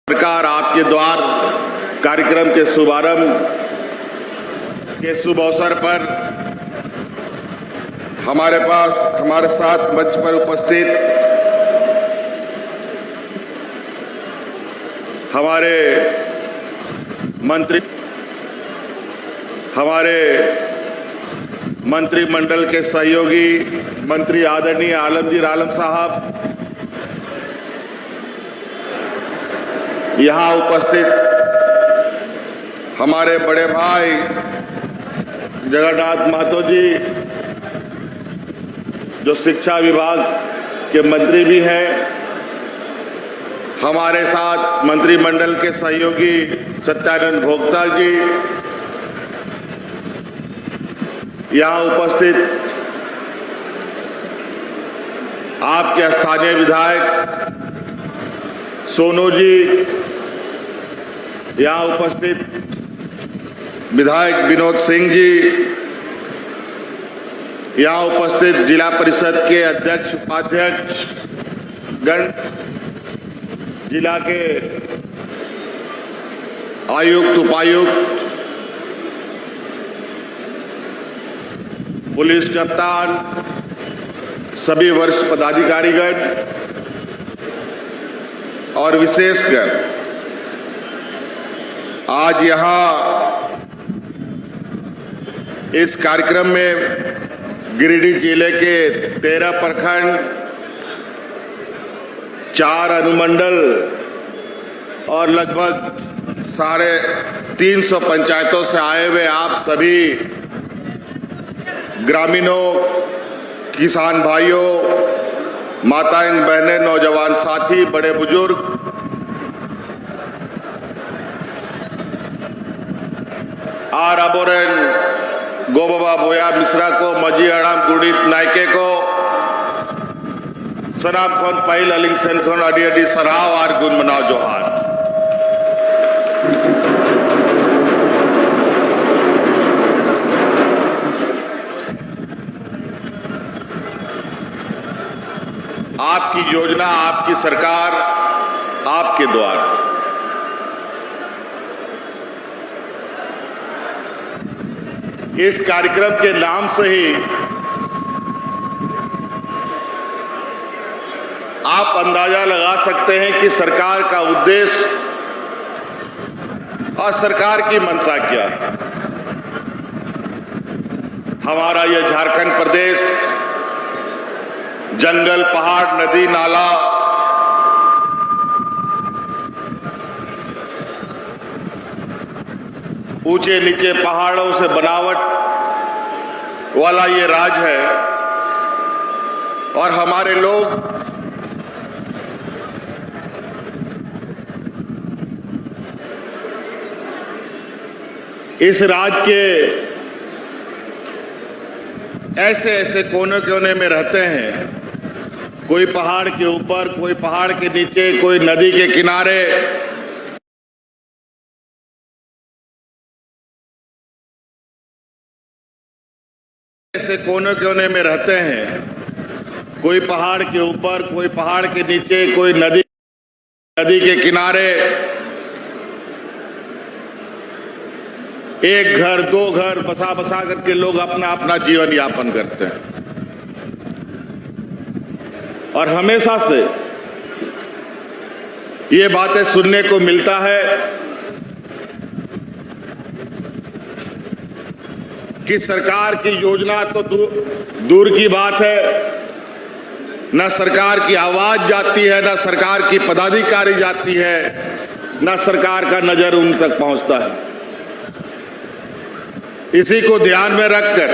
सरकार आपके द्वार कार्यक्रम के शुभारंभ के शुभ अवसर पर हमारे साथ मंच पर उपस्थित हमारे मंत्रिमंडल के सहयोगी मंत्री आदरणीय आलमगीर आलम साहब, यहाँ उपस्थित हमारे बड़े भाई जगन्नाथ महतो जी, जो शिक्षा विभाग के मंत्री भी हैं, हमारे साथ मंत्रिमंडल के सहयोगी सत्यानंद भोक्ता जी, यहाँ उपस्थित आपके स्थानीय विधायक सोनू जी, यहाँ उपस्थित विधायक विनोद सिंह जी, यहाँ उपस्थित जिला परिषद के अध्यक्ष उपाध्यक्ष गण, जिला के आयुक्त उपायुक्त, पुलिस कप्तान, सभी वरिष्ठ पदाधिकारीगण और विशेषकर आज यहाँ इस कार्यक्रम में गिरिडीह जिले के 13 प्रखंड, 4 अनुमंडल और लगभग 350 पंचायतों से आए हुए आप सभी ग्रामीणों, किसान भाइयों, माताएं, बहनें, नौजवान साथी, बड़े बुजुर्ग, आर अबोरेन गोबाबा बोया मिश्रा को, मजी अड़ाम गुड़ित नायके को, सनाम खोन पहिल अलिंग सेन खोन अडी अडी सराव आर गुण मनाव जोहार। आपकी योजना, आपकी सरकार, आपके द्वार। इस कार्यक्रम के नाम से ही आप अंदाजा लगा सकते हैं कि सरकार का उद्देश्य और सरकार की मंशा क्या है। हमारा यह झारखंड प्रदेश जंगल, पहाड़, नदी, नाला, ऊंचे नीचे पहाड़ों से बनावट वाला ये राज है और हमारे लोग इस राज के ऐसे ऐसे कोने कोने में रहते हैं, कोई पहाड़ के ऊपर, कोई पहाड़ के नीचे, कोई नदी के किनारे, ऐसे कोने कोने में रहते हैं, कोई पहाड़ के ऊपर, कोई पहाड़ के नीचे, कोई नदी के किनारे, एक घर, 2 घर बसा बसा करके लोग अपना अपना जीवन यापन करते हैं। और हमेशा से ये बातें सुनने को मिलता है कि सरकार की योजना तो दूर की बात है, न सरकार की आवाज जाती है, न सरकार की पदाधिकारी जाती है, न सरकार का नजर उन तक पहुंचता है। इसी को ध्यान में रखकर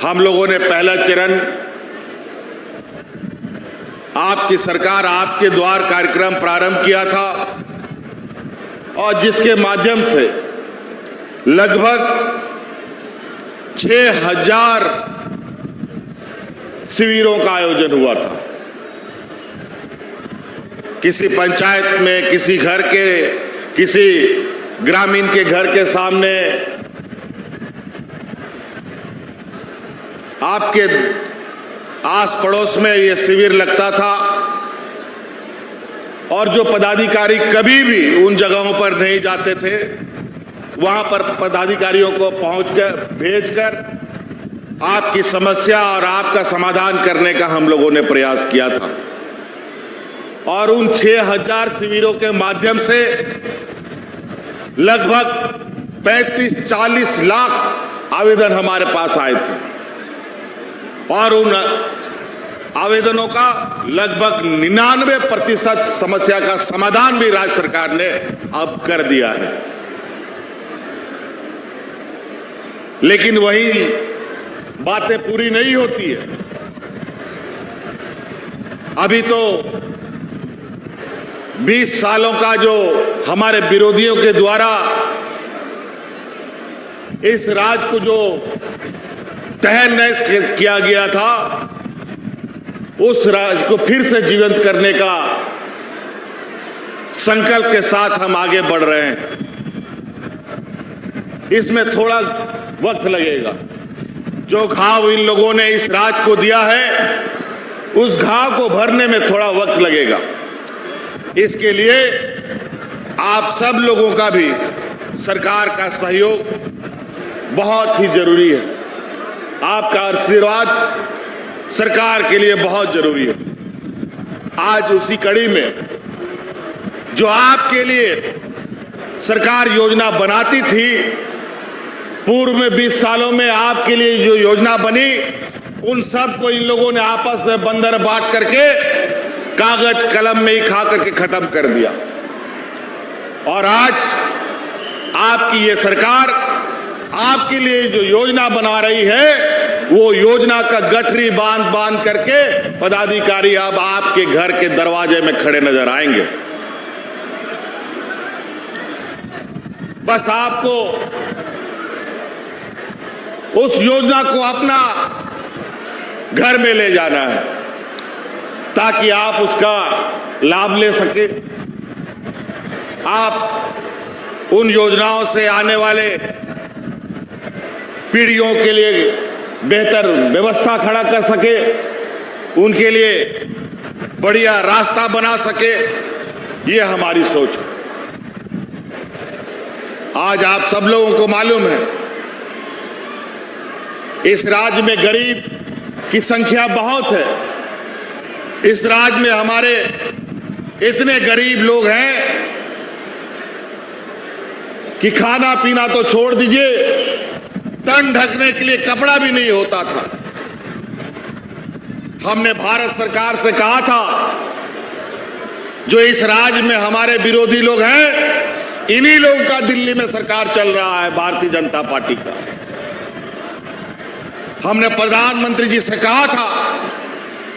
हम लोगों ने पहला चरण आपकी सरकार आपके द्वार कार्यक्रम प्रारंभ किया था और जिसके माध्यम से लगभग 6000 शिविरों का आयोजन हुआ था। किसी पंचायत में, किसी घर के, किसी ग्रामीण के घर के सामने, आपके आस पड़ोस में ये शिविर लगता था और जो पदाधिकारी कभी भी उन जगहों पर नहीं जाते थे, वहां पर पदाधिकारियों को पहुंचकर भेजकर आपकी समस्या और आपका समाधान करने का हम लोगों ने प्रयास किया था। और उन 6000 शिविरों के माध्यम से लगभग 35-40 लाख आवेदन हमारे पास आए थे और उन आवेदनों का लगभग 99% समस्या का समाधान भी राज्य सरकार ने अब कर दिया है। लेकिन वही बातें पूरी नहीं होती है। अभी तो 20 सालों का जो हमारे विरोधियों के द्वारा इस राज्य को जो तहस-नहस किया गया था, उस राज्य को फिर से जीवंत करने का संकल्प के साथ हम आगे बढ़ रहे हैं। इसमें थोड़ा वक्त लगेगा। जो घाव इन लोगों ने इस राज्य को दिया है, उस घाव को भरने में थोड़ा वक्त लगेगा। इसके लिए आप सब लोगों का भी सरकार का सहयोग बहुत ही जरूरी है। आपका आशीर्वाद सरकार के लिए बहुत जरूरी है। आज उसी कड़ी में जो आपके लिए सरकार योजना बनाती थी, पूर्व में 20 सालों में आपके लिए जो योजना बनी, उन सब को इन लोगों ने आपस में बंदर बांट करके कागज कलम में ही खा करके खत्म कर दिया। और आज आपकी ये सरकार आपके लिए जो योजना बना रही है, वो योजना का गठरी बांध बांध करके पदाधिकारी अब आपके घर के दरवाजे में खड़े नजर आएंगे। बस आपको उस योजना को अपना घर में ले जाना है ताकि आप उसका लाभ ले सके। आप उन योजनाओं से आने वाले पीढ़ियों के लिए बेहतर व्यवस्था खड़ा कर सके, उनके लिए बढ़िया रास्ता बना सके, ये हमारी सोच है। आज आप सब लोगों को मालूम है, इस राज्य में गरीब की संख्या बहुत है। इस राज्य में हमारे इतने गरीब लोग हैं कि खाना पीना तो छोड़ दीजिए, तन ढकने के लिए कपड़ा भी नहीं होता था। हमने भारत सरकार से कहा था, जो इस राज्य में हमारे विरोधी लोग हैं, इन्हीं लोगों का दिल्ली में सरकार चल रहा है, भारतीय जनता पार्टी का। हमने प्रधानमंत्री जी से कहा था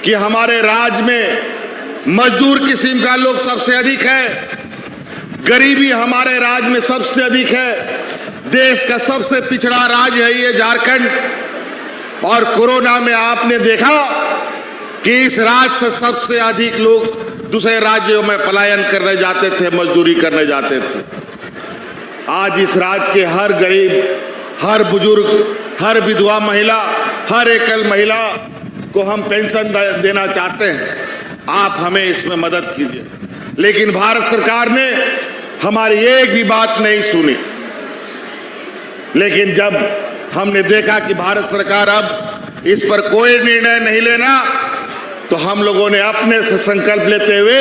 कि हमारे राज्य में मजदूर किस्म का लोग सबसे अधिक है, गरीबी हमारे राज्य में सबसे अधिक है, देश का सबसे पिछड़ा राज्य है ये झारखंड। और कोरोना में आपने देखा कि इस राज्य से सबसे अधिक लोग दूसरे राज्यों में पलायन करने जाते थे, मजदूरी करने जाते थे। आज इस राज्य के हर गरीब, हर बुजुर्ग, हर विधवा महिला, हर एकल महिला को हम पेंशन देना चाहते हैं। आप हमें इसमें मदद कीजिए। लेकिन भारत सरकार ने हमारी एक भी बात नहीं सुनी। लेकिन जब हमने देखा कि भारत सरकार अब इस पर कोई निर्णय नहीं लेना, तो हम लोगों ने अपने से संकल्प लेते हुए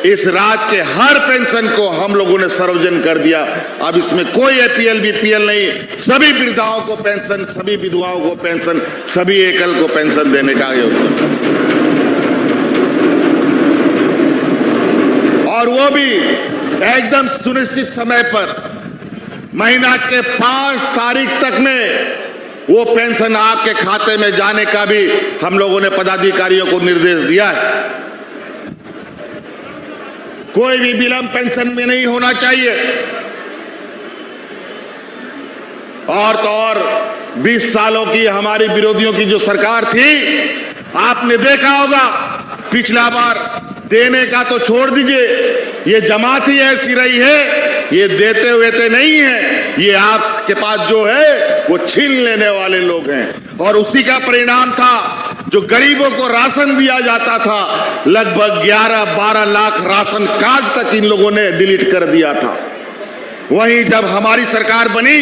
इस राज्य के हर पेंशन को हम लोगों ने सार्वजनिक कर दिया। अब इसमें कोई एपीएल बीपीएल नहीं, सभी वृद्धाओं को पेंशन, सभी विधवाओं को पेंशन, सभी एकल को पेंशन देने का योजना, और वो भी एकदम सुनिश्चित समय पर। महीना के 5 तारीख तक में वो पेंशन आपके खाते में जाने का भी हम लोगों ने पदाधिकारियों को निर्देश दिया है। कोई भी विलंब पेंशन में नहीं होना चाहिए। और तो और 20 सालों की हमारी विरोधियों की जो सरकार थी, आपने देखा होगा, पिछला बार देने का तो छोड़ दीजिए, ये जमात ही ऐसी रही है, ये देते हुए तो नहीं है, ये आपके पास जो है वो छीन लेने वाले लोग हैं। और उसी का परिणाम था जो गरीबों को राशन दिया जाता था, लगभग 11-12 लाख राशन कार्ड तक इन लोगों ने डिलीट कर दिया था। वहीं जब हमारी सरकार बनी,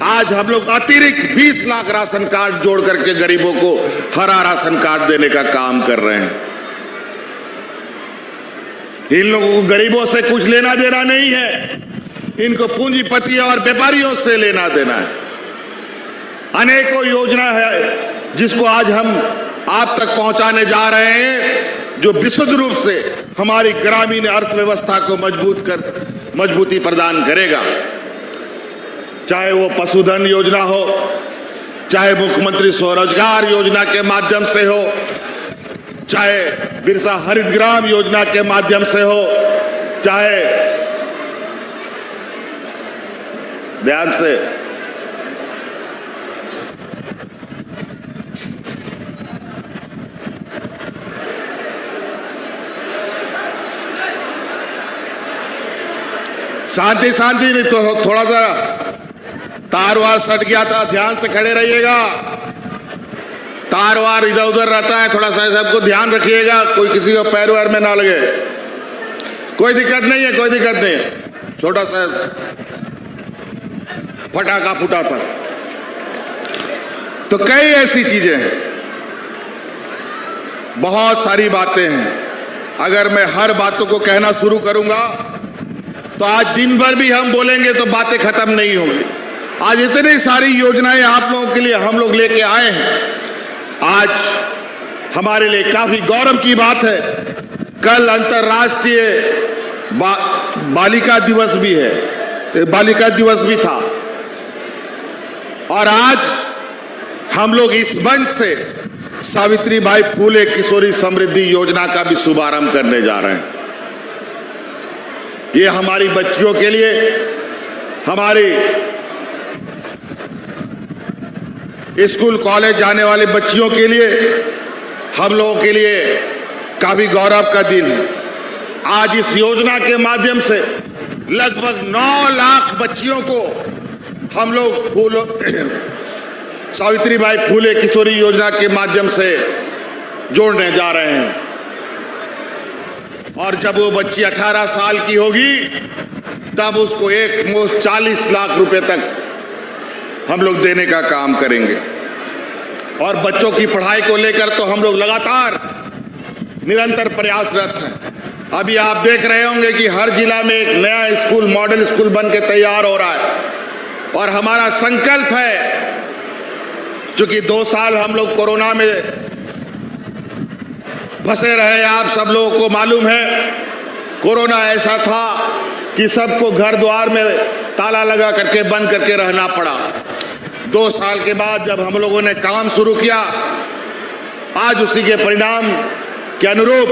आज हम लोग अतिरिक्त 20 लाख राशन कार्ड जोड़ करके गरीबों को हरा राशन कार्ड देने का काम कर रहे हैं। इन लोगों को गरीबों से कुछ लेना देना नहीं है, इनको पूंजीपति और व्यापारियों से लेना देना है। अनेकों योजना है जिसको आज हम आप तक पहुंचाने जा रहे हैं, जो विशुद्ध रूप से हमारी ग्रामीण अर्थव्यवस्था को मजबूती प्रदान करेगा। चाहे वो पशुधन योजना हो, चाहे मुख्यमंत्री स्वरोजगार योजना के माध्यम से हो, चाहे बिरसा हरित ग्राम योजना के माध्यम से हो, चाहे ध्यान से शांति नहीं तो थोड़ा सा तार वार सट गया था, ध्यान से खड़े रहिएगा। तार वार इधर उधर रहता है, थोड़ा सा सबको ध्यान रखिएगा, कोई किसी को पैर वैर में ना लगे। कोई दिक्कत नहीं है, कोई दिक्कत नहीं है, छोटा सा फटाका फूटा था। तो कई ऐसी चीजें हैं, बहुत सारी बातें हैं। अगर मैं हर बातों को कहना शुरू करूंगा तो आज दिन भर भी हम बोलेंगे तो बातें खत्म नहीं होंगी। आज इतनी सारी योजनाएं आप लोगों के लिए हम लोग लेके आए हैं। आज हमारे लिए काफी गौरव की बात है, कल अंतर्राष्ट्रीय बालिका दिवस भी है, बालिका दिवस भी था, और आज हम लोग इस मंच से सावित्रीबाई फूले किशोरी समृद्धि योजना का भी शुभारंभ करने जा रहे हैं। ये हमारी बच्चियों के लिए, हमारी स्कूल कॉलेज जाने वाले बच्चियों के लिए, हम लोगों के लिए काफी गौरव का दिन है। आज इस योजना के माध्यम से लगभग 9 लाख बच्चियों को हम लोग सावित्रीबाई फूले किशोरी योजना के माध्यम से जोड़ने जा रहे हैं। और जब वो बच्ची 18 साल की होगी तब उसको एक मुश्त 40 लाख रुपए तक हम लोग देने का काम करेंगे। और बच्चों की पढ़ाई को लेकर तो हम लोग लगातार निरंतर प्रयासरत हैं। अभी आप देख रहे होंगे कि हर जिला में एक नया स्कूल, मॉडल स्कूल बन के तैयार हो रहा है। और हमारा संकल्प है, क्योंकि 2 साल हम लोग कोरोना में फंसे रहे, आप सब लोगों को मालूम है। कोरोना ऐसा था कि सबको घर द्वार में ताला लगा करके बंद करके रहना पड़ा। 2 साल के बाद जब हम लोगों ने काम शुरू किया, आज उसी के परिणाम के अनुरूप